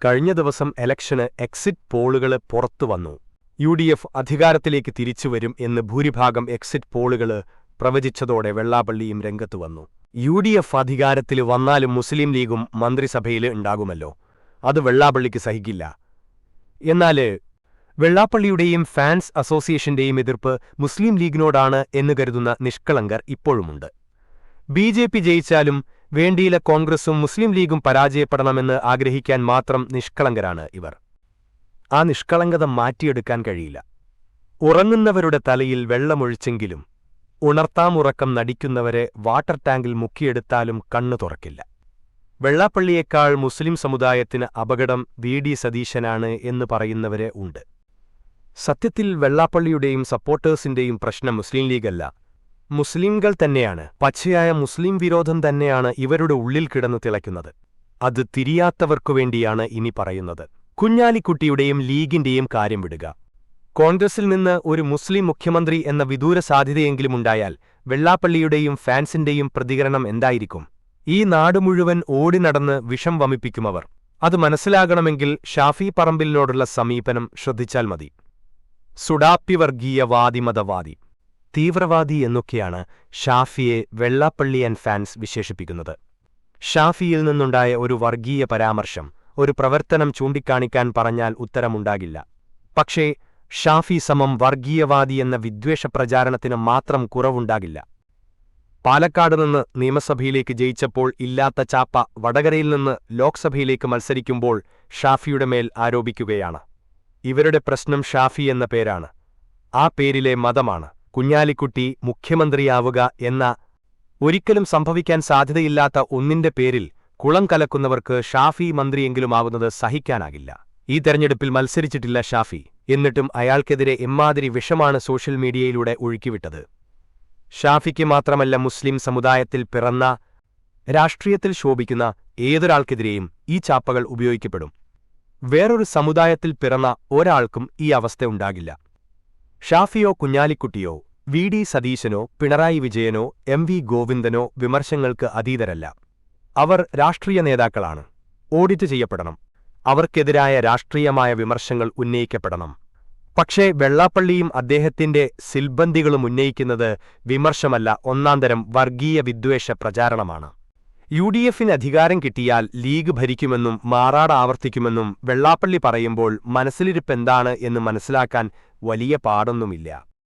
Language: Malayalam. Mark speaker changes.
Speaker 1: കഴിഞ്ഞ ദിവസം ഇലക്ഷന് എക്സിറ്റ് പോളുകൾ പുറത്തുവന്നു. യുഡിഎഫ് അധികാരത്തിലേക്ക് തിരിച്ചുവരും എന്ന് ഭൂരിഭാഗം എക്സിറ്റ് പോളുകൾ പ്രവചിച്ചതോടെ വെള്ളാപ്പള്ളിയും രംഗത്തുവന്നു. യുഡിഎഫ് അധികാരത്തിൽ വന്നാലും മുസ്ലിം ലീഗും മന്ത്രിസഭയിൽ ഉണ്ടാകുമല്ലോ, അത് വെള്ളാപ്പള്ളിക്ക് സഹിക്കില്ല. എന്നാൽ വെള്ളാപ്പള്ളിയുടെയും ഫാൻസ് അസോസിയേഷന്റെയും എതിർപ്പ് മുസ്ലിം ലീഗിനോടാണ് എന്ന് കരുതുന്ന നിഷ്കളങ്കർ ഇപ്പോഴുമുണ്ട്. ബിജെപി ജയിച്ചാലും വേണ്ടിയില്ല കോൺഗ്രസും മുസ്ലിം ലീഗും പരാജയപ്പെടണമെന്ന് ആഗ്രഹിക്കാൻ മാത്രം നിഷ്കളങ്കരാണ് ഇവർ. ആ നിഷ്കളങ്കത മാറ്റിയെടുക്കാൻ കഴിയില്ല. ഉറങ്ങുന്നവരുടെ തലയിൽ വെള്ളമൊഴിച്ചെങ്കിലും ഉണർത്താമുറക്കം നടിക്കുന്നവരെ വാട്ടർ ടാങ്കിൽ മുക്കിയെടുത്താലും കണ്ണു തുറക്കില്ല. വെള്ളാപ്പള്ളിയേക്കാൾ മുസ്ലിം സമുദായത്തിന് അപകടം വി.ഡി. സതീശനാണ് എന്ന് പറയുന്നവരെ ഉണ്ട്. സത്യത്തിൽ വെള്ളാപ്പള്ളിയുടെയും സപ്പോർട്ടേഴ്സിന്റെയും പ്രശ്നം മുസ്ലിം ലീഗല്ല, മുസ്ലിംകൾ തന്നെയാണ്. പച്ചയായ മുസ്ലിം വിരോധം തന്നെയാണ് ഇവരുടെ ഉള്ളിൽ കിടന്നു തിളയ്ക്കുന്നത്. അത് തിരിയാത്തവർക്കുവേണ്ടിയാണ് ഇനി പറയുന്നത്. കുഞ്ഞാലിക്കുട്ടിയുടെയും ലീഗിന്റെയും കാര്യം വിടുക. കോൺഗ്രസിൽ നിന്ന് ഒരു മുസ്ലിം മുഖ്യമന്ത്രി എന്ന വിദൂര സാധ്യതയെങ്കിലുമുണ്ടായാൽ വെള്ളാപ്പള്ളിയുടെയും ഫാൻസിന്റെയും പ്രതികരണം എന്തായിരിക്കും? ഈ നാട് മുഴുവൻ ഓടി നടന്ന് വിഷം വമിപ്പിക്കുമവർ. അത് മനസ്സിലാകണമെങ്കിൽ ഷാഫി പറമ്പിലിനോടുള്ള സമീപനം ശ്രദ്ധിച്ചാൽ മതി. സുഡാപ്യവർഗീയവാദി, മതവാദി, തീവ്രവാദി എന്നൊക്കെയാണ് ഷാഫിയെ വെള്ളാപ്പള്ളി ആൻഡ് ഫാൻസ് വിശേഷിപ്പിക്കുന്നത്. ഷാഫിയിൽ നിന്നുണ്ടായ ഒരു വർഗീയ പരാമർശം, ഒരു പ്രവർത്തനം ചൂണ്ടിക്കാണിക്കാൻ പറഞ്ഞാൽ ഉത്തരമുണ്ടാകില്ല. പക്ഷേ ഷാഫി സമം വർഗീയവാദി എന്ന വിദ്വേഷ പ്രചാരണത്തിന് മാത്രം കുറവുണ്ടാകില്ല. പാലക്കാട് നിന്ന് നിയമസഭയിലേക്ക് ജയിച്ചപ്പോൾ ഇല്ലാത്ത ചാപ്പ വടകരയിൽ നിന്ന് ലോക്സഭയിലേക്ക് മത്സരിക്കുമ്പോൾ ഷാഫിയുടെ മേൽ ആരോപിക്കുകയാണ്. ഇവരുടെ പ്രശ്നം ഷാഫി എന്ന പേരാണ്, ആ പേരിലെ മതമാണ്. കുഞ്ഞാലിക്കുട്ടി മുഖ്യമന്ത്രിയാവുക എന്ന ഒരിക്കലും സംഭവിക്കാൻ സാധ്യതയില്ലാത്ത ഒന്നിന്റെ പേരിൽ കുളം കലക്കുന്നവർക്ക് ഷാഫി മന്ത്രിയെങ്കിലുമാവുന്നത് സഹിക്കാനാകില്ല. ഈ തെരഞ്ഞെടുപ്പിൽ മത്സരിച്ചിട്ടില്ല ഷാഫി, എന്നിട്ടും അയാൾക്കെതിരെ എമ്മാതിരി വിഷമാണ് സോഷ്യൽ മീഡിയയിലൂടെ ഒഴുക്കിവിട്ടത്. ഷാഫിക്ക് മാത്രമല്ല, മുസ്ലിം സമുദായത്തിൽ പിറന്ന രാഷ്ട്രീയത്തിൽ ശോഭിക്കുന്ന ഏതൊരാൾക്കെതിരെയും ഈ ചാപ്പകൾ ഉപയോഗിക്കപ്പെടും. വേറൊരു സമുദായത്തിൽ പിറന്ന ഒരാൾക്കും ഈ അവസ്ഥയുണ്ടാകില്ല. ഷാഫിയോ കുഞ്ഞാലിക്കുട്ടിയോ വി.ഡി. സതീശനോ പിണറായി വിജയനോ എം.വി. ഗോവിന്ദനോ വിമർശങ്ങൾക്ക് അതീതരല്ല. അവർ രാഷ്ട്രീയ നേതാക്കളാണ്, ഓഡിറ്റ് ചെയ്യപ്പെടണം. അവർക്കെതിരായ രാഷ്ട്രീയമായ വിമർശങ്ങൾ ഉന്നയിക്കപ്പെടണം. പക്ഷേ വെള്ളാപ്പള്ളിയും അദ്ദേഹത്തിന്റെ സിൽബന്ദികളും ഉന്നയിക്കുന്നത് വിമർശമല്ല, ഒന്നാന്തരം വർഗീയ വിദ്വേഷ പ്രചാരണമാണ്. യുഡിഎഫിന് അധികാരം കിട്ടിയാൽ ലീഗ് ഭരിക്കുമെന്നും മാറാട് ആവർത്തിക്കുമെന്നും വെള്ളാപ്പള്ളി പറയുമ്പോൾ മനസ്സിലിരിപ്പെന്താണ് എന്ന് മനസ്സിലാക്കാൻ വലിയ പാടൊന്നുമില്ല.